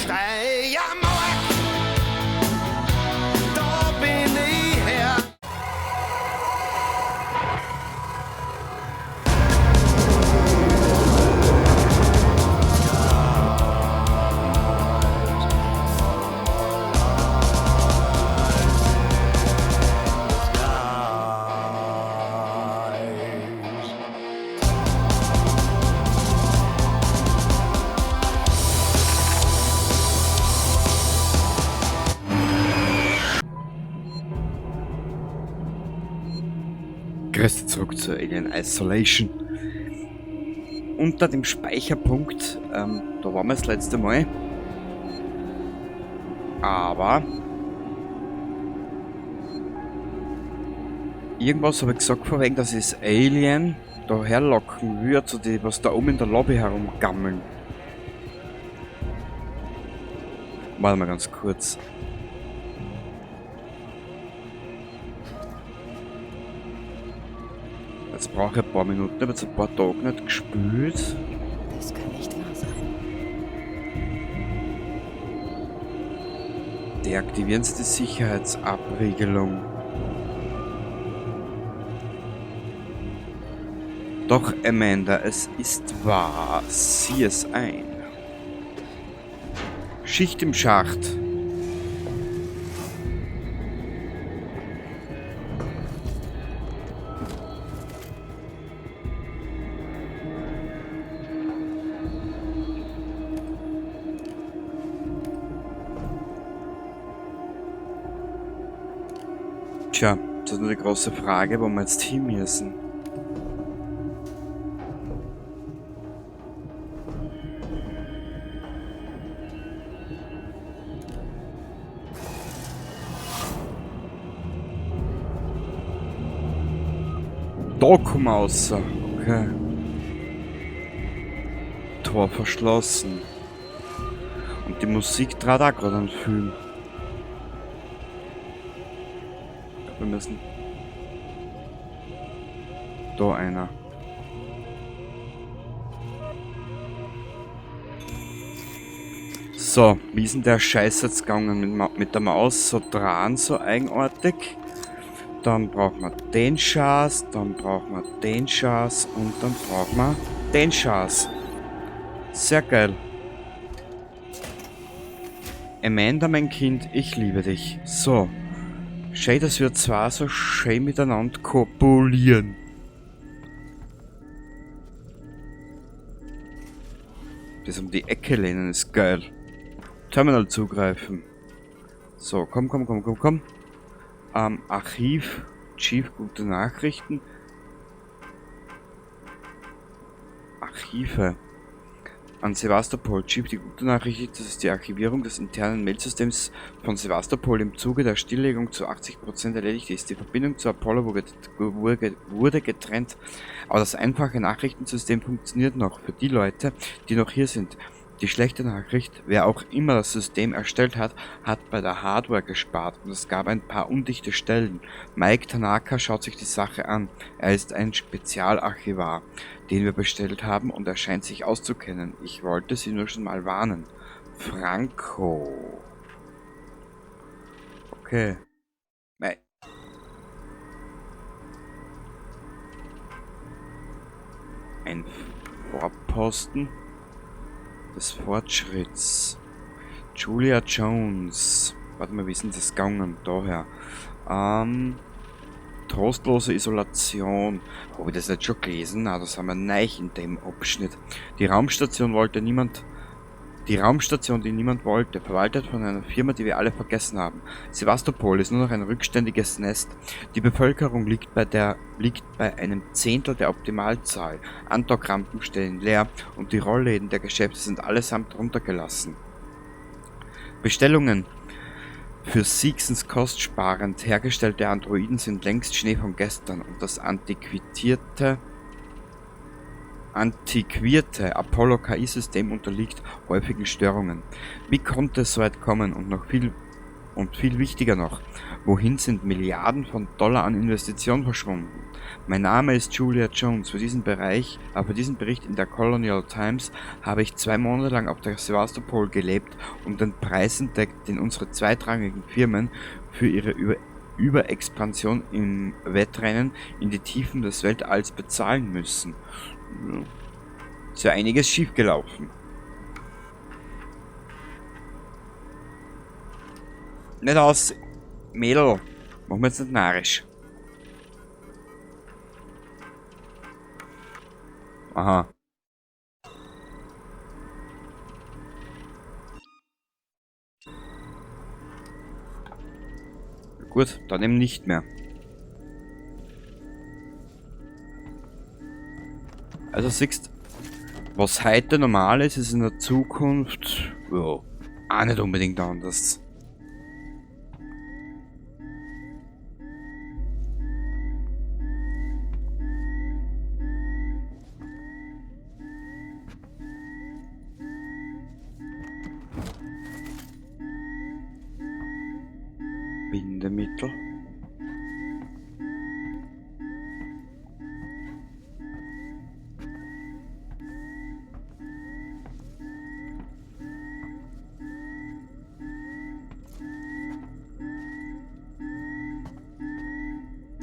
Steiermark, da bin ich her. Grüße zurück zu Alien Isolation. Unter dem Speicherpunkt, da waren wir das letzte Mal. Aber irgendwas habe ich gesagt von wegen, dass ich das Alien da herlocken würde, zu die, was da oben in der Lobby herumgammeln. Warte mal ganz kurz. Jetzt brauche ich ein paar Minuten, ich habe jetzt ein paar Tage nicht gespielt. Das kann nicht wahr sein. Deaktivieren Sie die Sicherheitsabriegelung. Doch, Amanda, es ist wahr. Sieh es ein. Schicht im Schacht. Tja, das ist nur die große Frage, wo wir jetzt hin müssen. Da kommen wir raus. Okay. Tor verschlossen. Und die Musik trat auch gerade an den Film. Wir müssen. Da einer. So, wie ist denn der Scheiß jetzt gegangen mit der Maus? So dran, so eigenartig. Dann brauchen wir den Schaß, dann brauchen wir den Schaß und dann brauchen wir den Schaß. Sehr geil. Amanda, mein Kind, ich liebe dich. So. Schön, dass wir zwar so schön miteinander kopulieren. Das um die Ecke lehnen ist geil. Terminal zugreifen. So, komm. Archiv. Chief, gute Nachrichten. Archive. An Sevastopol. Chief, die gute Nachricht, das ist die Archivierung des internen Mailsystems von Sevastopol im Zuge der Stilllegung zu 80% erledigt ist. Die Verbindung zu Apollo wurde getrennt, aber das einfache Nachrichtensystem funktioniert noch für die Leute, die noch hier sind. Die schlechte Nachricht, wer auch immer das System erstellt hat, hat bei der Hardware gespart und es gab ein paar undichte Stellen. Mike Tanaka schaut sich die Sache an. Er ist ein Spezialarchivar, den wir bestellt haben und er scheint sich auszukennen. Ich wollte Sie nur schon mal warnen. Franco. Okay. Ein Vorposten des Fortschritts. Julia Jones. Warte mal, wie ist denn das gegangen? Daher. Trostlose Isolation. Habe ich das nicht schon gelesen? Na, das haben wir neu in dem Abschnitt. Die Raumstation, die niemand wollte, verwaltet von einer Firma, die wir alle vergessen haben. Sevastopol ist nur noch ein rückständiges Nest. Die Bevölkerung liegt bei einem Zehntel der Optimalzahl. Andockrampen stehen leer und die Rollläden der Geschäfte sind allesamt runtergelassen. Bestellungen für Seegsons kostsparend hergestellte Androiden sind längst Schnee von gestern und das antiquierte Apollo-KI-System unterliegt häufigen Störungen. Wie konnte es so weit kommen und noch viel Und viel wichtiger noch, wohin sind Milliarden von Dollar an Investitionen verschwunden? Mein Name ist Julia Jones. Für diesen Bericht in der Colonial Times habe ich 2 Monate lang auf der Sevastopol gelebt und den Preis entdeckt, den unsere zweitrangigen Firmen für ihre Überexpansion im Wettrennen in die Tiefen des Weltalls bezahlen müssen. Ist ja einiges schiefgelaufen. Nicht aus, Mädel. Machen wir jetzt nicht narrisch. Aha. Gut, dann eben nicht mehr. Also siehst, was heute normal ist, ist in der Zukunft ja, auch nicht unbedingt anders. Bindemittel.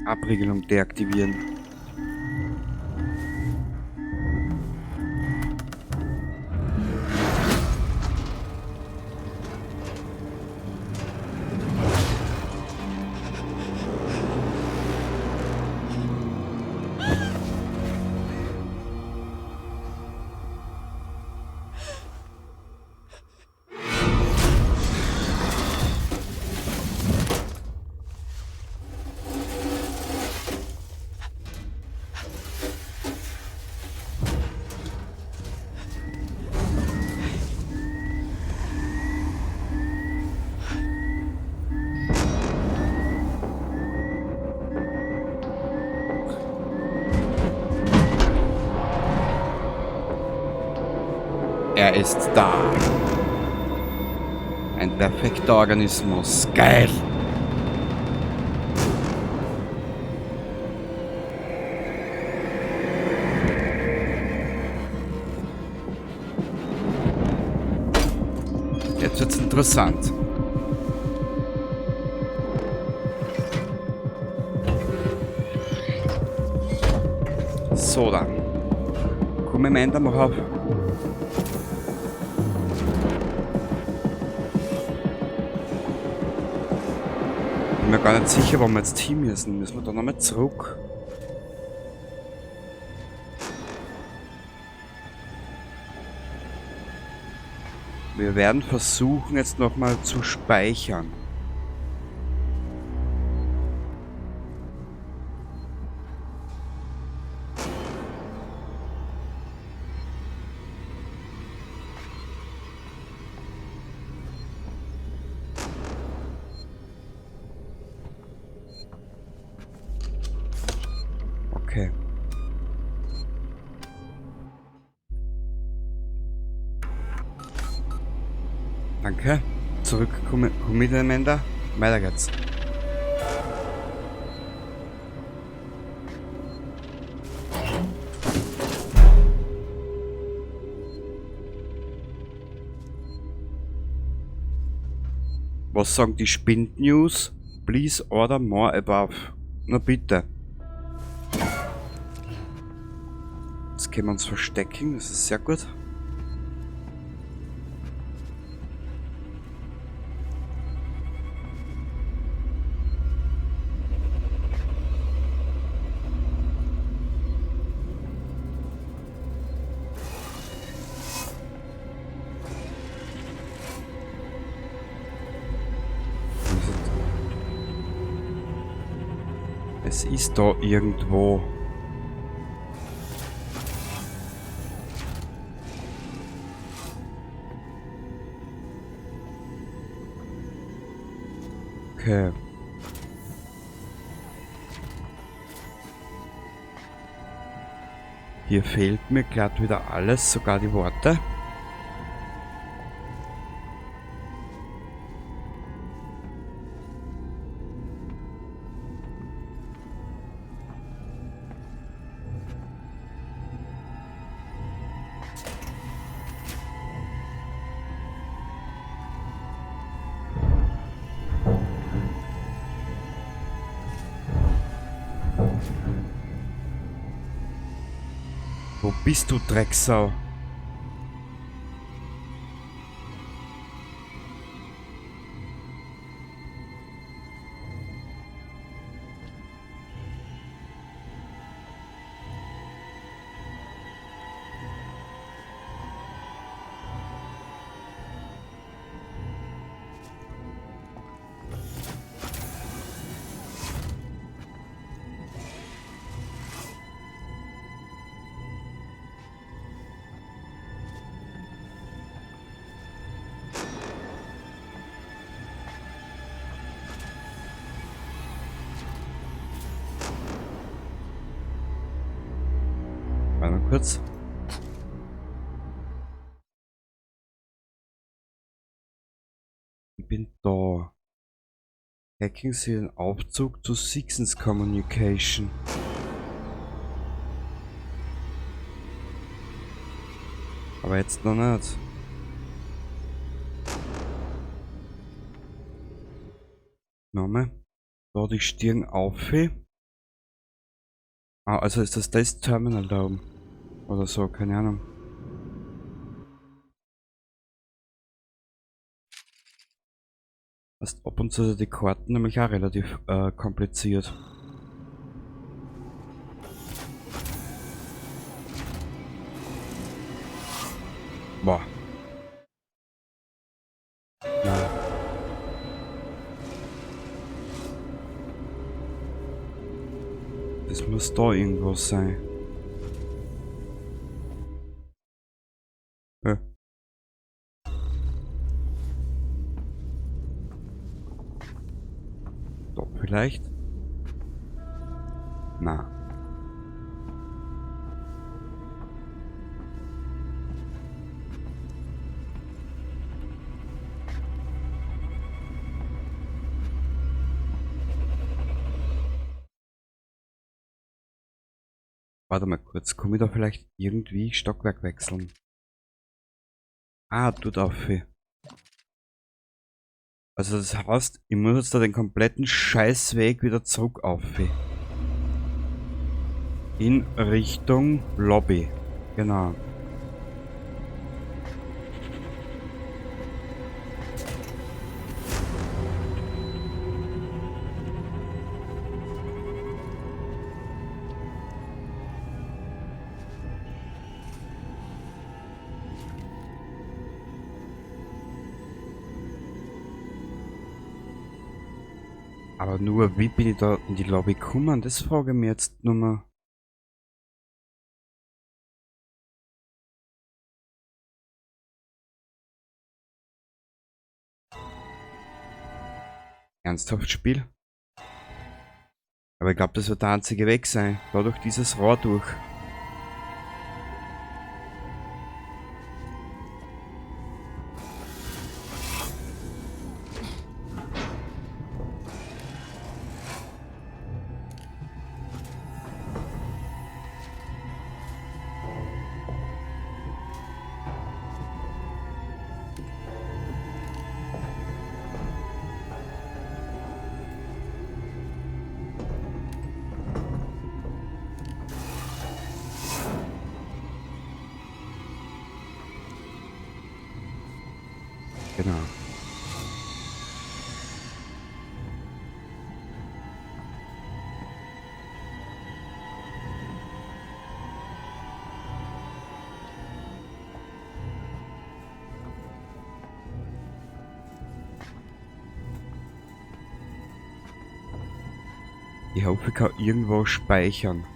Abriegelung deaktivieren. Er ist da. Ein perfekter Organismus. Geil! Jetzt wird's interessant. So dann. Komm im Ende mal auf. Ich bin mir gar nicht sicher, wo wir jetzt hin müssen. Müssen wir da nochmal zurück? Wir werden versuchen, jetzt nochmal zu speichern. Okay. Danke. Zurück, Commitment. Weiter geht's. Was sagen die Spind-News? Please order more above. Na bitte. Jetzt können wir uns verstecken, das ist sehr gut. Es ist da irgendwo. Okay. Hier fehlt mir glatt wieder alles, sogar die Worte. bist du, Drecksau? Warte mal kurz. Ich bin da. Hacken Sie den Aufzug zu Sixens Communication. Aber jetzt noch nicht. Name. Da die Stirn auf. Ah, also ist das Terminal da oben. Oder so, keine Ahnung. Hast ab und zu die Karten nämlich auch relativ kompliziert. Boah. Ja. Das muss da irgendwo sein. Ja. Da vielleicht? Na. Warte mal kurz, komme ich da vielleicht irgendwie Stockwerk wechseln? Ah, tut auf. Also das heißt, ich muss jetzt da den kompletten Scheißweg wieder zurück auf. In Richtung Lobby. Genau. Aber nur, wie bin ich da in die Lobby gekommen? Das frage ich mich jetzt nur mal. Ernsthaft Spiel? Aber ich glaube, das wird der einzige Weg sein. Da durch dieses Rohr durch. Genau. Ich hoffe, ich kann irgendwo speichern.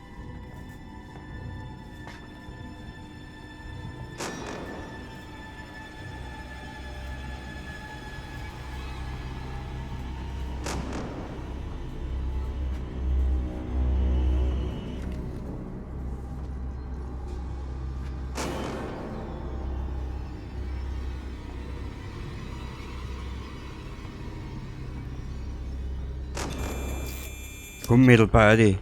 Komm, Mädel, beide.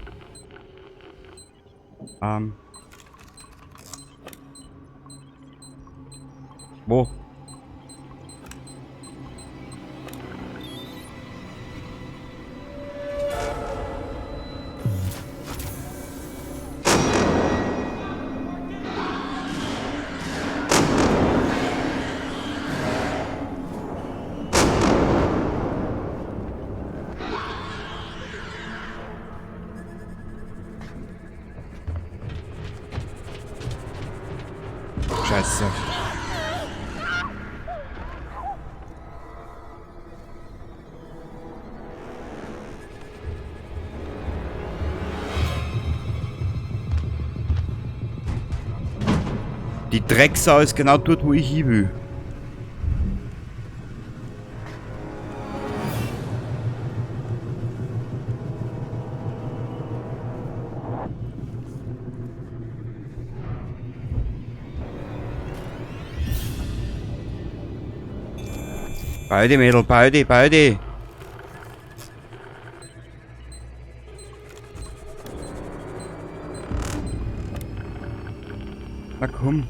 Wo? Die Drecksau ist genau dort, wo ich hin will. Beide, Mädel, beide, beide. Na komm.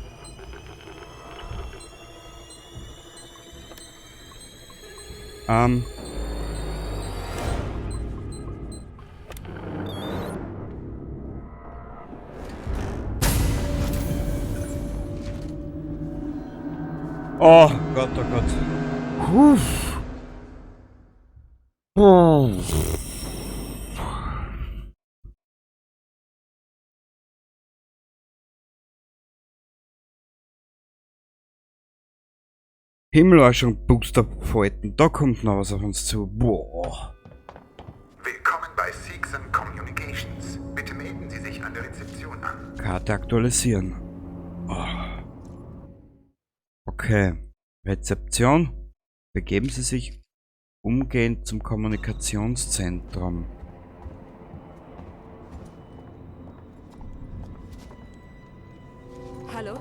Oh Gott, oh Gott. Puh. Oh. Himmelarschung, Booster Falten. Da kommt noch was auf uns zu. Boah. Willkommen bei Seegson Communications. Bitte melden Sie sich an der Rezeption an. Karte aktualisieren. Oh. Okay. Rezeption. Begeben Sie sich umgehend zum Kommunikationszentrum. Hallo?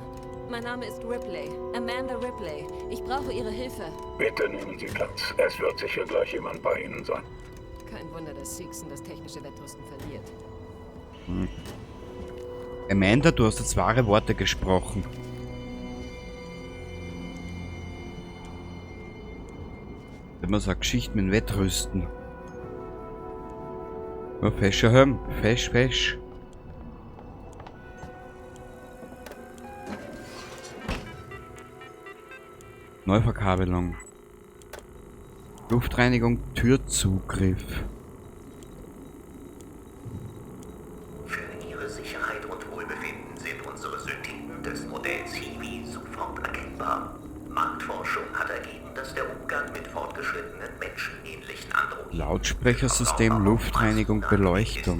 Mein Name ist Ripley. Amanda Ripley. Ich brauche Ihre Hilfe. Bitte nehmen Sie Platz. Es wird sicher gleich jemand bei Ihnen sein. Kein Wunder, dass Seegson das technische Wettrüsten verliert. Amanda, du hast jetzt wahre Worte gesprochen. Wenn man sagt, Geschichte mit dem Wettrüsten. Ja, fescher Helm. Fesch, fesch. Neuverkabelung. Luftreinigung, Türzugriff. Für Ihre Sicherheit und Wohlbefinden sind unsere Syntheten des Modells Hiwi sofort erkennbar. Marktforschung hat ergeben, dass der Umgang mit fortgeschrittenen menschenähnlichen Androiden Lautsprechersystem, Luftreinigung, Beleuchtung.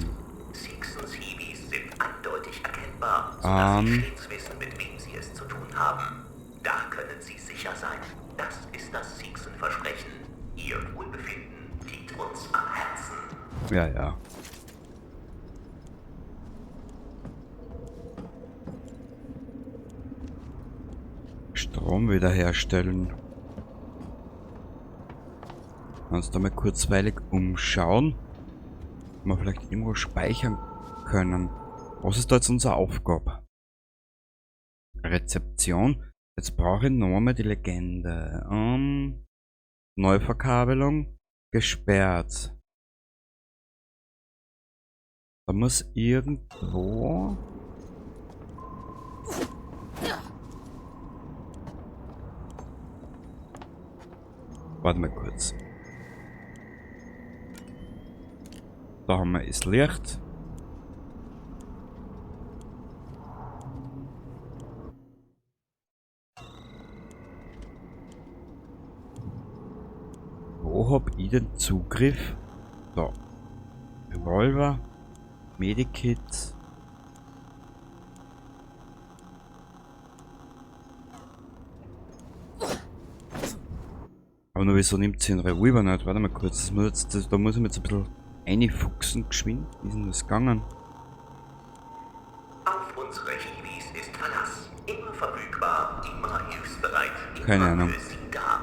Seegsons Hiwis sind eindeutig erkennbar, sodass Sie stets wissen, mit wem Sie es zu tun haben. Da können Sie sicher sein. Das ist das Seegson-Versprechen. Ihr Wohlbefinden liegt uns am Herzen. Ja, ja. Strom wiederherstellen. Kannst du mal kurzweilig umschauen, ob wir vielleicht irgendwo speichern können. Was ist da jetzt unsere Aufgabe? Rezeption. Jetzt brauche ich nochmal die Legende. Neuverkabelung. Gesperrt. Da muss irgendwo... Warte mal kurz. Da haben wir das Licht. Wo hab ich den Zugriff? Da. Revolver. Medikit. Aber nur wieso nimmt sie den Revolver nicht? Warte mal kurz. Da muss ich mir jetzt ein bisschen reinfuchsen geschwind. Wie ist denn das gegangen? Auf unsere Hiwis ist Verlass. Immer verfügbar, immer hilfsbereit. Keine Immer Ahnung. für Sie da.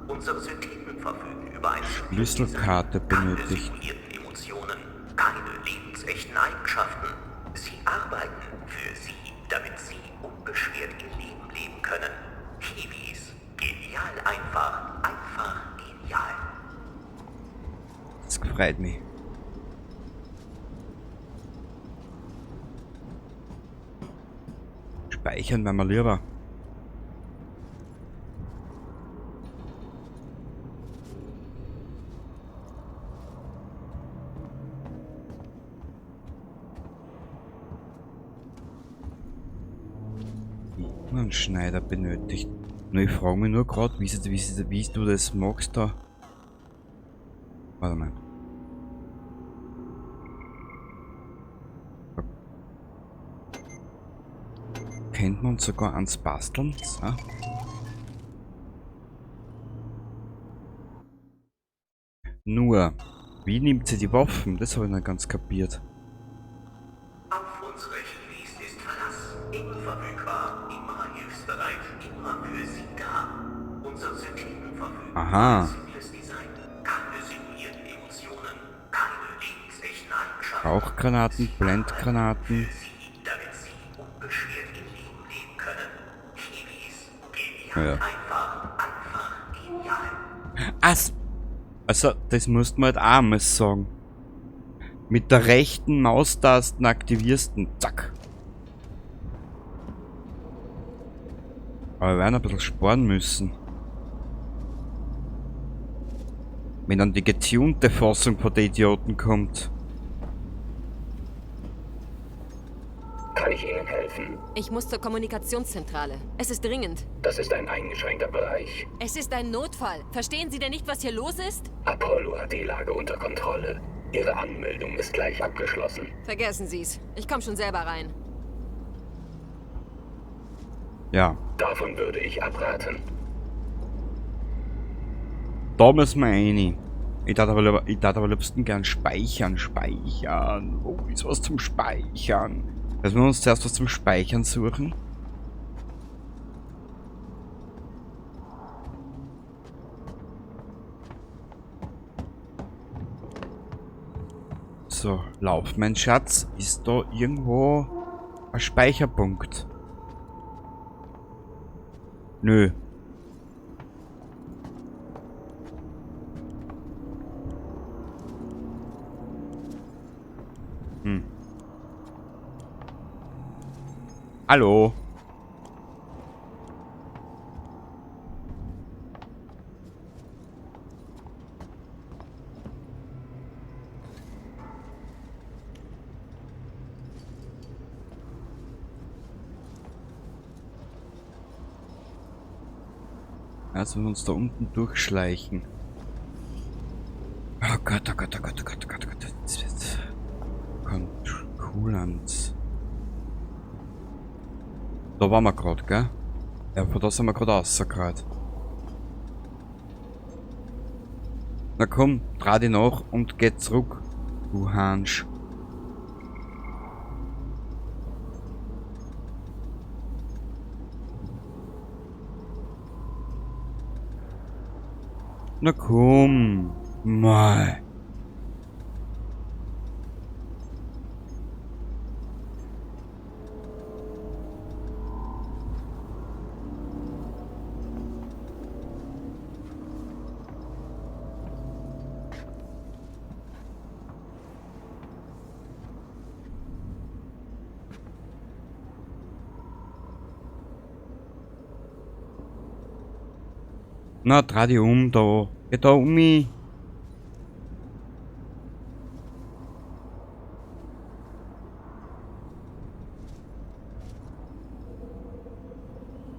Unsere Syntheten verfügen über ein Schlüsselkarte keine benötigt. simulierten Emotionen, keine lebensechten Eigenschaften. Sie arbeiten für Sie, damit Sie unbeschwert Ihr Leben leben können. Hiwis. Genial einfach. Einfach genial. Das freut mich. Speichern wäre mir lieber. Ein Schneider benötigt. Nur ich frage mich nur gerade, wie du das magst da. Warte mal. kennt man uns sogar ans Basteln. So. Nur, wie nimmt sie die Waffen? Das habe ich nicht ganz kapiert. Auf unsere Chilis ist Verlass. Immer verfügbar, immer hilfsbereit, immer für Sie da. Unser System verfügt Aha. simples Design. Keine simulierten Emotionen, keine linksechten Eigenschaften. Rauchgranaten, Blendgranaten. Damit Sie unbeschwert im Leben leben können. Chilis, genial, Ja. einfach genial. Also, das musst man halt auch mal sagen. Mit der rechten Maustasten aktivierst du, zack. Aber wir werden ein bisschen sparen müssen. Wenn dann die getunte Fassung von den Idioten kommt. Kann ich Ihnen helfen? Ich muss zur Kommunikationszentrale. Es ist dringend. Das ist ein eingeschränkter Bereich. Es ist ein Notfall. Verstehen Sie denn nicht, was hier los ist? Apollo hat die Lage unter Kontrolle. Ihre Anmeldung ist gleich abgeschlossen. Vergessen Sie's. Ich komme schon selber rein. Ja, Davon würde ich abraten. da müssen wir rein. Ich darf aber liebsten gern speichern. Wo ist was zum Speichern? Müssen wir uns zuerst was zum Speichern suchen? So, lauf, mein Schatz. Ist da irgendwo ein Speicherpunkt? Nö. Hallo? Also wir uns da unten durchschleichen. Oh Gott, oh Gott, oh Gott, oh Gott, oh Gott, oh Gott. Das wird Coolant. Da waren wir gerade, gell? Ja, von da sind wir gerade raus, gerade. Na komm, dreh dich nach und geh zurück, du Hansch. Na komm, mal. Na, dreh dich um da. Geh da um mich.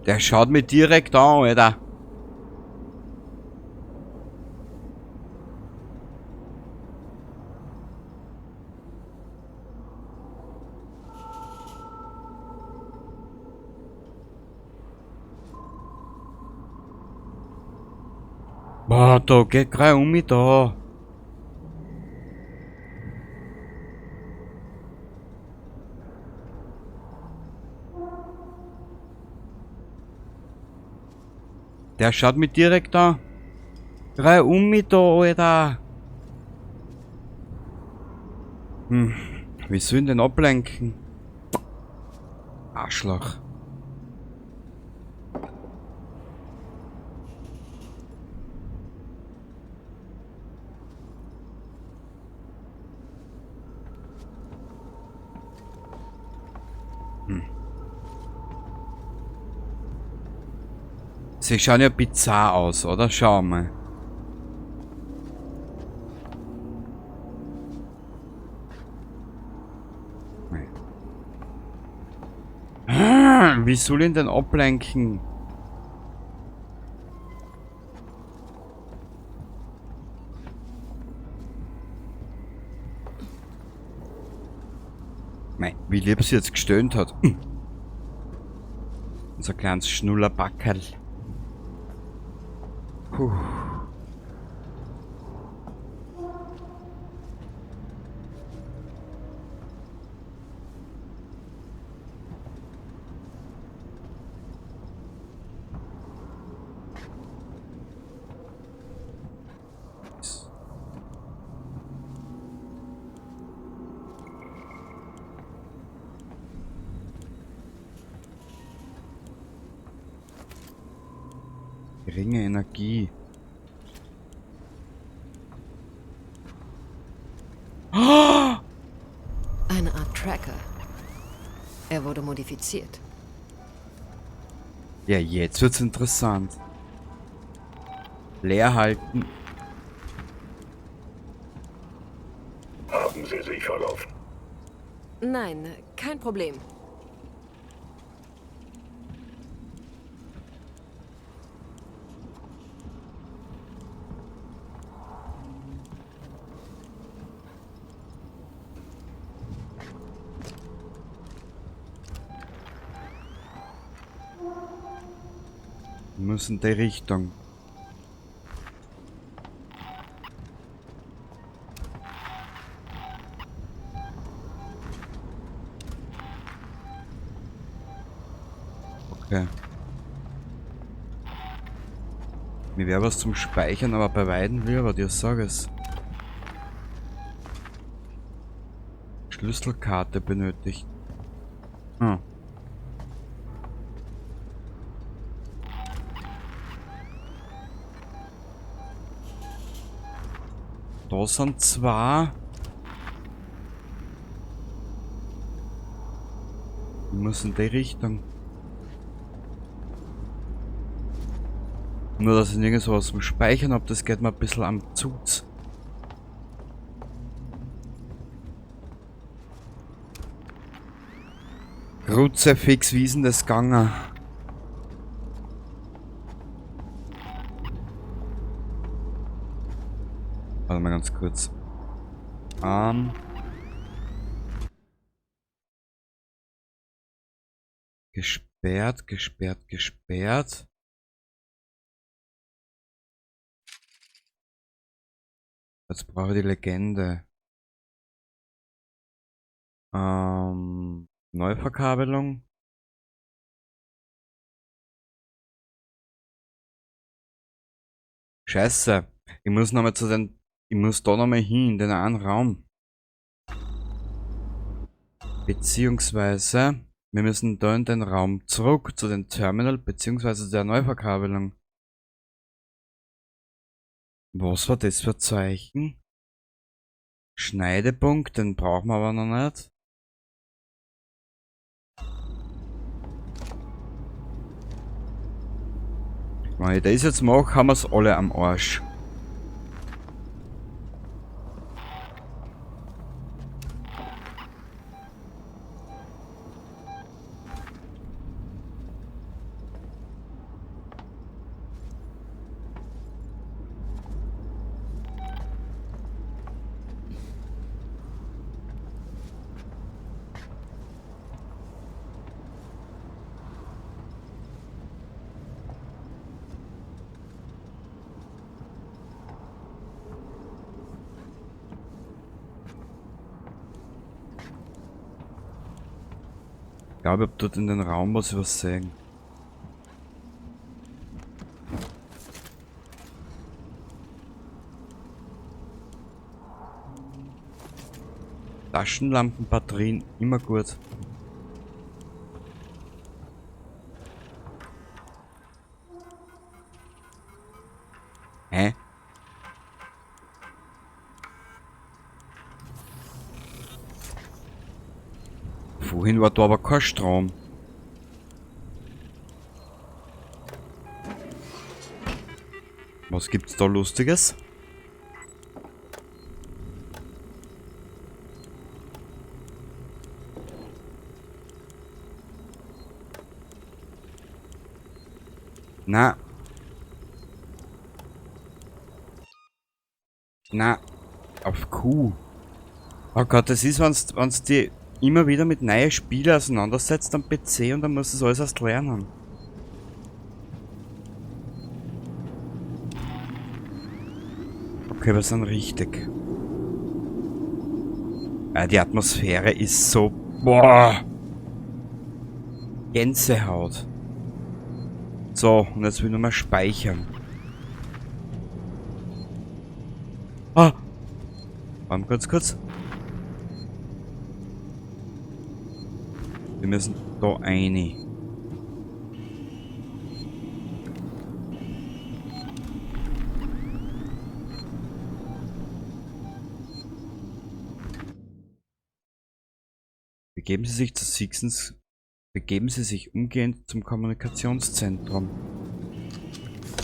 Der schaut mich direkt an, Alter. Boah, da geht gleich um mich da. Der schaut mich direkt an. Gleich um mich da, Alter. Wie soll ich ihn denn ablenken? Arschloch. Sie schauen ja bizarr aus, oder? Schau mal. Wie soll ich ihn denn ablenken? Mei, wie lieb sie jetzt gestöhnt hat. Unser kleines Schnullerbackerl. Puh. Geringe Energie. Eine Art Tracker. Er wurde modifiziert. Ja, jetzt wird's interessant. Leer halten. Haben Sie sich verlaufen? Nein, kein Problem. Wir müssen in die Richtung. Okay. Mir wäre was zum Speichern, aber bei Weiden will aber dir sag es. Schlüsselkarte benötigt. Hm. Da sind zwei. Ich muss in die Richtung. Nur, dass ich nirgends was zum Speichern habe, das geht mir ein bisschen am Zug. Kruzifix, wie ist denn das gegangen? Warte mal ganz kurz. Gesperrt, gesperrt, gesperrt. Jetzt brauche ich die Legende. Neuverkabelung. Scheiße. Ich muss nochmal zu den... Ich muss da nochmal hin, in den einen Raum. Beziehungsweise... Wir müssen da in den Raum zurück, zu den Terminal, beziehungsweise der Neuverkabelung. Was war das für Zeichen? Schneidepunkt, den brauchen wir aber noch nicht. Wenn ich das jetzt mache, haben wir es alle am Arsch. Ich glaube, ich hab dort in den Raum was übersehen. Taschenlampenbatterien, immer gut. Hä? Vorhin war da aber kein Strom. Was gibt's da Lustiges? Na. Na. Auf Q. Oh Gott, das ist, wenn's die immer wieder mit neuen Spielen auseinandersetzt am PC und dann musst du das alles erst lernen. Okay, wir sind richtig. Die Atmosphäre ist so... Boah! Gänsehaut. So, und jetzt will ich nochmal speichern. Ah! Warte kurz. Wir müssen da rein. Begeben Sie sich umgehend zum Kommunikationszentrum.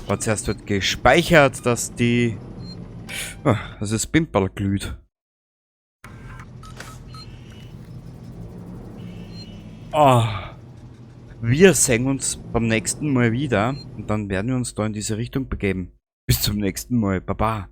Aber zuerst wird gespeichert, dass das Pimperl glüht. Wir sehen uns beim nächsten Mal wieder und dann werden wir uns da in diese Richtung begeben. Bis zum nächsten Mal. Baba.